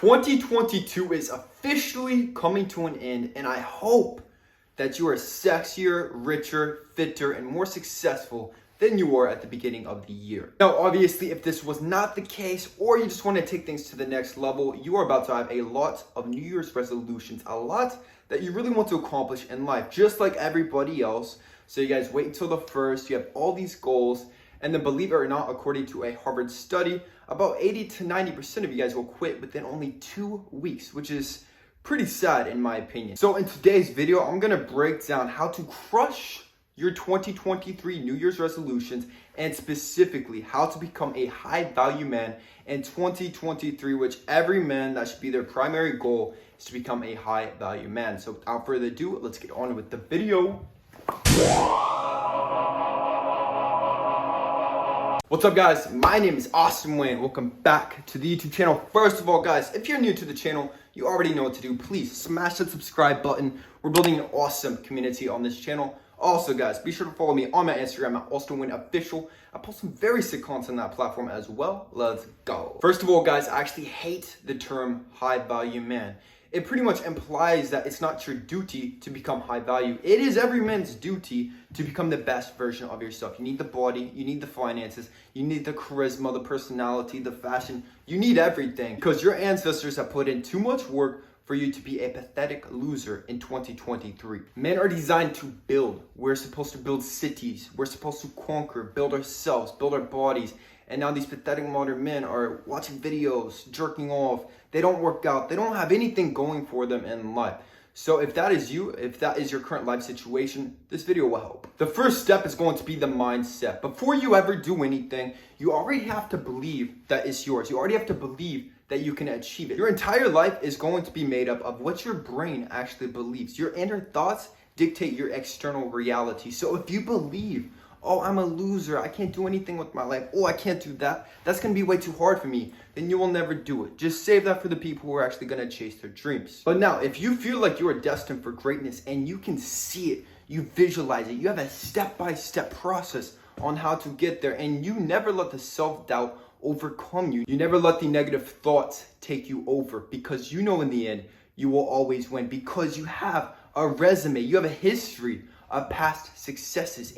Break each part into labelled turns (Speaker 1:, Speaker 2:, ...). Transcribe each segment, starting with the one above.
Speaker 1: 2022 is officially coming to an end, and I hope that you are sexier, richer, fitter, and more successful than you were at the beginning of the year. Now, obviously, if this was not the case, or you just want to take things to the next level, you are about to have a lot of New Year's resolutions, a lot that you really want to accomplish in life, just like everybody else. So you guys wait until the first, you have all these goals, and then believe it or not, according to a Harvard study, about 80 to 90% of you guys will quit within only 2 weeks, which is pretty sad in my opinion. So in today's video, I'm gonna break down how to crush your 2023 New Year's resolutions, and specifically how to become a high value man in 2023, which every man, that should be their primary goal, is to become a high value man. So without further ado, let's get on with the video. What's up guys, my name is Austin Wayne. Welcome back to the YouTube channel. First of all guys, if you're new to the channel, you already know what to do. Please smash that subscribe button. We're building an awesome community on this channel. Also guys, be sure to follow me on my Instagram at Austin Wayne Official. I post some very sick content on that platform as well. Let's go. First of all guys, I actually hate the term high value man. It pretty much implies that it's not your duty to become high value. It is every man's duty to become the best version of yourself. You need the body, you need the finances, you need the charisma, the personality, the fashion. You need everything because your ancestors have put in too much work for you to be a pathetic loser in 2023. Men are designed to build. We're supposed to build cities. We're supposed to conquer, build ourselves, build our bodies. And now these pathetic modern men are watching videos, jerking off. They don't work out. They don't have anything going for them in life. So if that is you, if that is your current life situation, this video will help. The first step is going to be the mindset. Before you ever do anything, you already have to believe that it's yours. You already have to believe that you can achieve it. Your entire life is going to be made up of what your brain actually believes. Your inner thoughts dictate your external reality. So if you believe, oh, I'm a loser, I can't do anything with my life, oh, I can't do that, that's gonna be way too hard for me, then you will never do it. Just save that for the people who are actually gonna chase their dreams. But now, if you feel like you are destined for greatness and you can see it, you visualize it, you have a step-by-step process on how to get there, and you never let the self-doubt overcome you. You never let the negative thoughts take you over, because you know in the end, you will always win, because you have a resume, you have a history of past successes.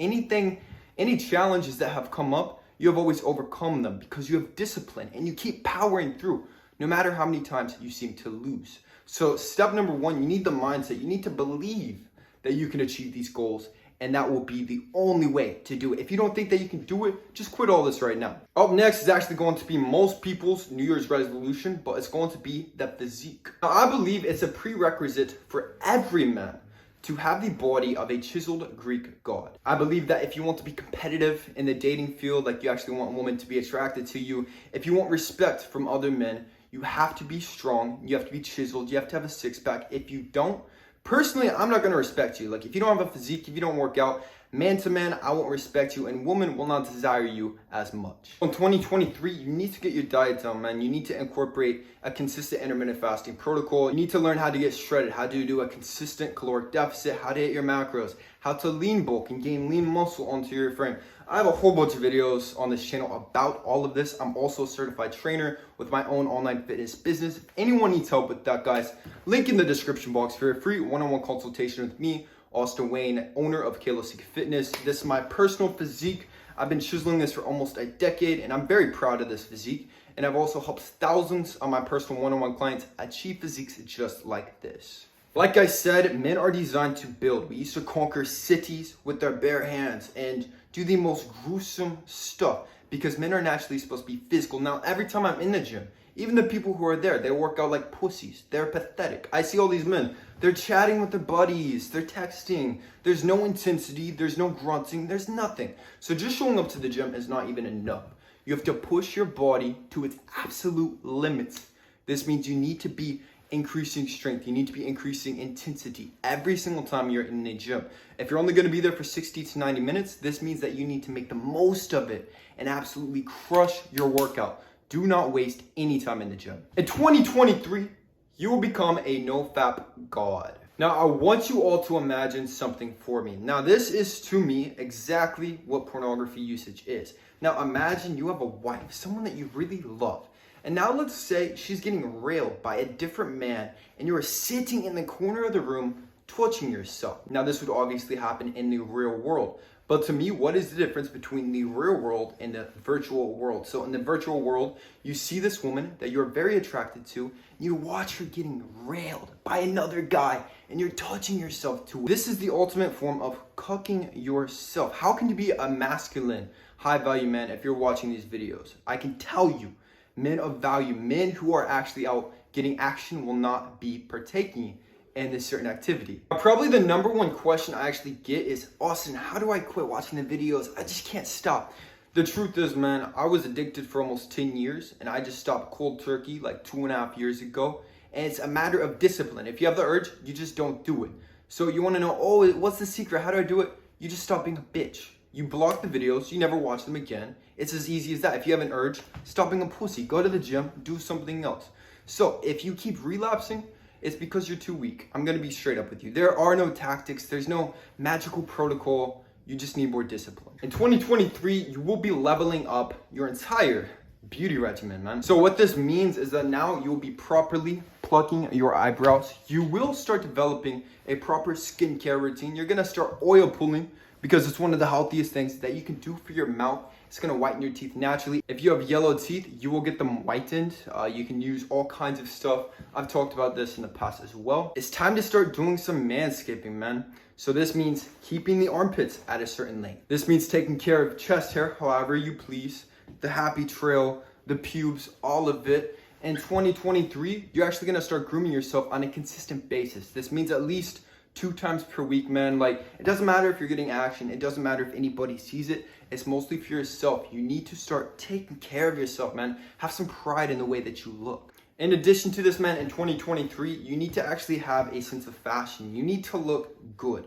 Speaker 1: Any challenges that have come up, you have always overcome them because you have discipline and you keep powering through no matter how many times you seem to lose. So step number one, you need the mindset. You need to believe that you can achieve these goals, and that will be the only way to do it. If you don't think that you can do it, just quit all this right now. Up next is actually going to be most people's New Year's resolution, but it's going to be the physique. Now, I believe it's a prerequisite for every man to have the body of a chiseled Greek god. I believe that if you want to be competitive in the dating field, like you actually want a woman to be attracted to you, if you want respect from other men, you have to be strong, you have to be chiseled, you have to have a six-pack. If you don't, personally, I'm not gonna respect you. Like if you don't have a physique, if you don't work out, man to man, I won't respect you, and women will not desire you as much. In 2023, you need to get your diet down, man. You need to incorporate a consistent intermittent fasting protocol. You need to learn how to get shredded, how to do a consistent caloric deficit, how to hit your macros, how to lean bulk and gain lean muscle onto your frame. I have a whole bunch of videos on this channel about all of this. I'm also a certified trainer with my own online fitness business. If anyone needs help with that, guys, link in the description box for a free one-on-one consultation with me, Austin Wayne, owner of KALOSIQUE Fitness. This is my personal physique. I've been chiseling this for almost a decade, and I'm very proud of this physique. And I've also helped thousands of my personal one-on-one clients achieve physiques just like this. Like I said, men are designed to build. We used to conquer cities with our bare hands and do the most gruesome stuff because men are naturally supposed to be physical. Now, every time I'm in the gym, even the people who are there, they work out like pussies. They're pathetic. I see all these men. They're chatting with their buddies. They're texting. There's no intensity. There's no grunting. There's nothing. So just showing up to the gym is not even enough. You have to push your body to its absolute limits. This means you need to be increasing strength. You need to be increasing intensity every single time you're in the gym. If you're only going to be there for 60 to 90 minutes, this means that you need to make the most of it and absolutely crush your workout. Do not waste any time in the gym. In 2023, you will become a nofap god. Now, I want you all to imagine something for me. Now, this is to me exactly what pornography usage is. Now, imagine you have a wife, someone that you really love, And now let's say she's getting railed by a different man and you're sitting in the corner of the room touching yourself. Now this would obviously happen in the real world. But to me, what is the difference between the real world and the virtual world? So in the virtual world, you see this woman that you're very attracted to, and you watch her getting railed by another guy, and you're touching yourself to it. This is the ultimate form of cucking yourself. How can you be a masculine, high-value man if you're watching these videos? I can tell you, men of value, men who are actually out getting action will not be partaking in this certain activity. Probably the number one question I actually get is, Austin, how do I quit watching the videos? I just can't stop. The truth is, man, I was addicted for almost 10 years and I just stopped cold turkey like 2.5 years ago. And it's a matter of discipline. If you have the urge, you just don't do it. So you wanna know, oh, what's the secret? How do I do it? You just stop being a bitch. You block the videos, you never watch them again. It's as easy as that. If you have an urge, stop being a pussy. Go to the gym, do something else. So if you keep relapsing, it's because you're too weak. I'm gonna be straight up with you. There are no tactics, there's no magical protocol. You just need more discipline. In 2023, you will be leveling up your entire beauty regimen, man. So what this means is that now you'll be properly plucking your eyebrows. You will start developing a proper skincare routine. You're gonna start oil pulling because it's one of the healthiest things that you can do for your mouth. It's gonna whiten your teeth naturally. If you have yellow teeth, you will get them whitened. You can use all kinds of stuff. I've talked about this in the past as well. It's time to start doing some manscaping, man. So this means keeping the armpits at a certain length. This means taking care of chest hair however you please, the happy trail, the pubes, all of it. In 2023, you're actually gonna start grooming yourself on a consistent basis. This means at least 2 times per week, man. Like, it doesn't matter if you're getting action. It doesn't matter if anybody sees it. It's mostly for yourself. You need to start taking care of yourself, man. Have some pride in the way that you look. In addition to this, man, in 2023, you need to actually have a sense of fashion. You need to look good.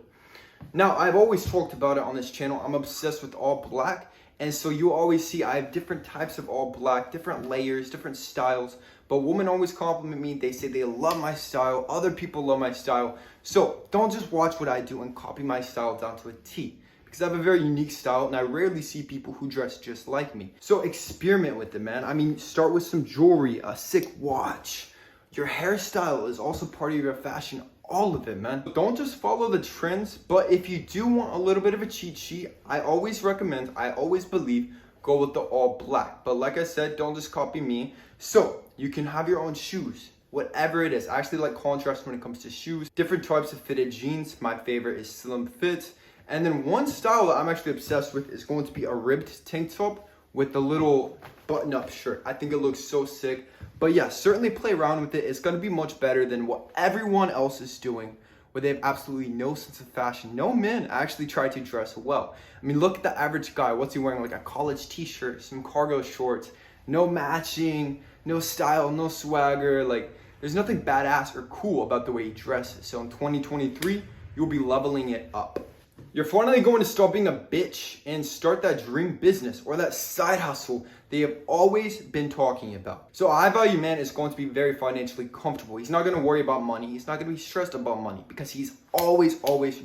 Speaker 1: Now, I've always talked about it on this channel. I'm obsessed with all black. And so you always see I have different types of all black, different layers, different styles. But women always compliment me. They say they love my style. Other people love my style. So don't just watch what I do and copy my style down to a T. Because I have a very unique style and I rarely see people who dress just like me. So experiment with it, man. I mean, start with some jewelry, a sick watch. Your hairstyle is also part of your fashion. All of it, man. Don't just follow the trends, but if you do want a little bit of a cheat sheet, I always recommend, I always believe, go with the all black. But like I said, don't just copy me. So you can have your own shoes, whatever it is. I actually like contrast when it comes to shoes. Different types of fitted jeans. My favorite is slim fit. And then one style that I'm actually obsessed with is going to be a ribbed tank top with a little button-up shirt. I think it looks so sick. But yeah, certainly play around with it. It's gonna be much better than what everyone else is doing, where they have absolutely no sense of fashion. No men actually try to dress well. I mean, look at the average guy. What's he wearing? Like a college t-shirt, some cargo shorts, no matching, no style, no swagger. Like, there's nothing badass or cool about the way he dresses. So in 2023, you'll be leveling it up. You're finally going to stop being a bitch and start that dream business or that side hustle they have always been talking about. So a high value man is going to be very financially comfortable. He's not going to worry about money. He's not going to be stressed about money because he's always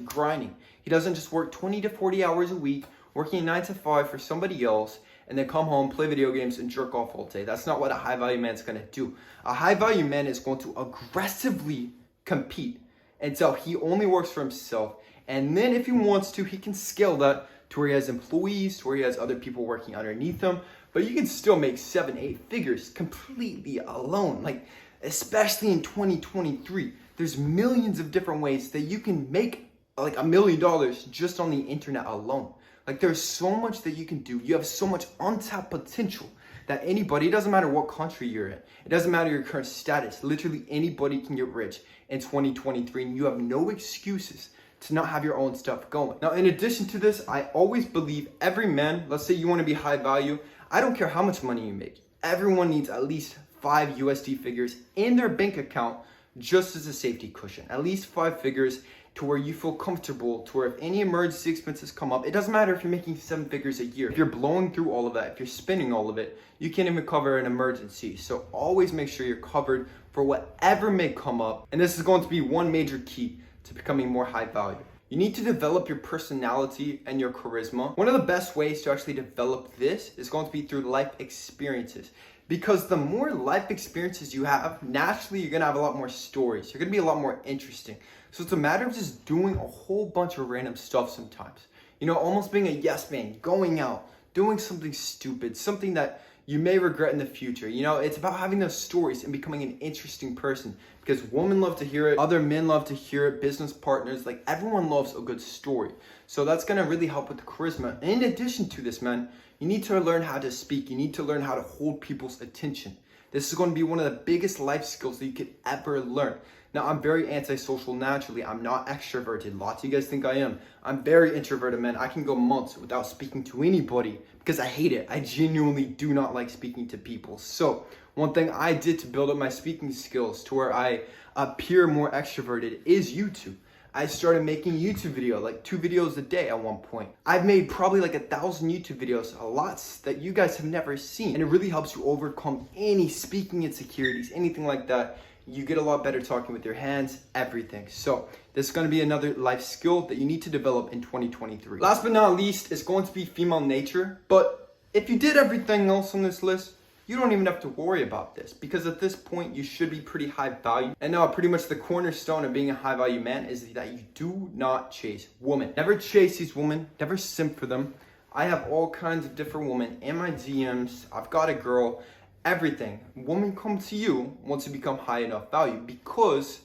Speaker 1: grinding. He doesn't just work 20 to 40 hours a week, working 9 to 5 for somebody else, and then come home, play video games, and jerk off all day. That's not what a high value man is going to do. A high value man is going to aggressively compete until he only works for himself. And then if he wants to, he can scale that to where he has employees, to where he has other people working underneath him. But you can still make 7-8 figures completely alone. Like, especially in 2023, there's millions of different ways that you can make like $1 million just on the internet alone. Like, there's so much that you can do. You have so much untapped potential that anybody, it doesn't matter what country you're in, it doesn't matter your current status, literally anybody can get rich in 2023, and you have no excuses to not have your own stuff going. Now, in addition to this, I always believe every man, let's say you want to be high value, I don't care how much money you make. Everyone needs at least 5 USD figures in their bank account just as a safety cushion. At least 5 figures to where you feel comfortable, to where if any emergency expenses come up, it doesn't matter if you're making 7 figures a year. If you're blowing through all of that, if you're spending all of it, you can't even cover an emergency. So always make sure you're covered for whatever may come up. And this is going to be one major key to becoming more high value. You need to develop your personality and your charisma. One of the best ways to actually develop this is going to be through life experiences. Because the more life experiences you have, naturally you're gonna have a lot more stories. You're gonna be a lot more interesting. So it's a matter of just doing a whole bunch of random stuff sometimes. You know, almost being a yes man, going out, doing something stupid, something that you may regret in the future. You know, it's about having those stories and becoming an interesting person, because women love to hear it, other men love to hear it, business partners, like everyone loves a good story. So that's gonna really help with the charisma. And in addition to this, man, you need to learn how to speak. You need to learn how to hold people's attention. This is going to be one of the biggest life skills that you could ever learn. Now, I'm very antisocial naturally. I'm not extroverted. Lots of you guys think I am. I'm very introverted, man. I can go months without speaking to anybody because I hate it. I genuinely do not like speaking to people. So one thing I did to build up my speaking skills to where I appear more extroverted is YouTube. I started making YouTube video, like 2 videos a day at one point. I've made probably like 1,000 YouTube videos, lots that you guys have never seen. And it really helps you overcome any speaking insecurities, anything like that. You get a lot better talking with your hands, everything. So this is gonna be another life skill that you need to develop in 2023. Last but not least, is going to be female nature. But if you did everything else on this list, you don't even have to worry about this, because at this point you should be pretty high value. And now pretty much the cornerstone of being a high value man is that you do not chase women. Never chase these women, never simp for them. I have all kinds of different women in my DMs. I've got a girl, everything. Women come to you once you become high enough value, because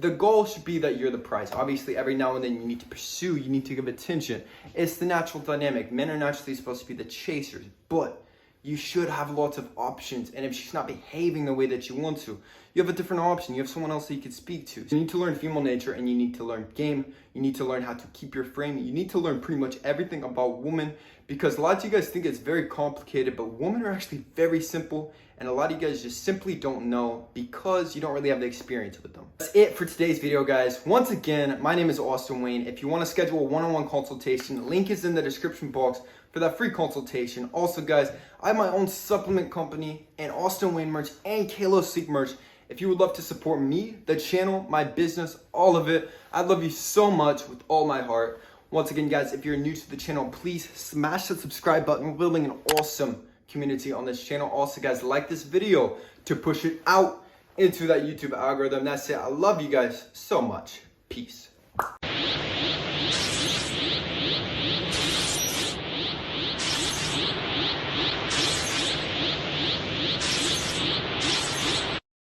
Speaker 1: the goal should be that you're the prize. Obviously, every now and then you need to pursue, you need to give attention. It's the natural dynamic. Men are naturally supposed to be the chasers, but you should have lots of options. And if she's not behaving the way that you want to, you have a different option. You have someone else that you can speak to. So you need to learn female nature, and you need to learn game. You need to learn how to keep your frame. You need to learn pretty much everything about women, because a lot of you guys think it's very complicated, but women are actually very simple. And a lot of you guys just simply don't know because you don't really have the experience with them. That's it for today's video, guys. Once again, my name is Austin Wayne. If you want to schedule a one-on-one consultation, the link is in the description box for that free consultation. Also, guys, I have my own supplement company and Austin Wayne merch and KALOSIQUE merch. If you would love to support me, the channel, my business, all of it, I love you so much with all my heart. Once again, guys, if you're new to the channel, please smash the subscribe button. We're building an awesome community on this channel. Also, guys, like this video to push it out into that YouTube algorithm. That's it. I love you guys so much. Peace.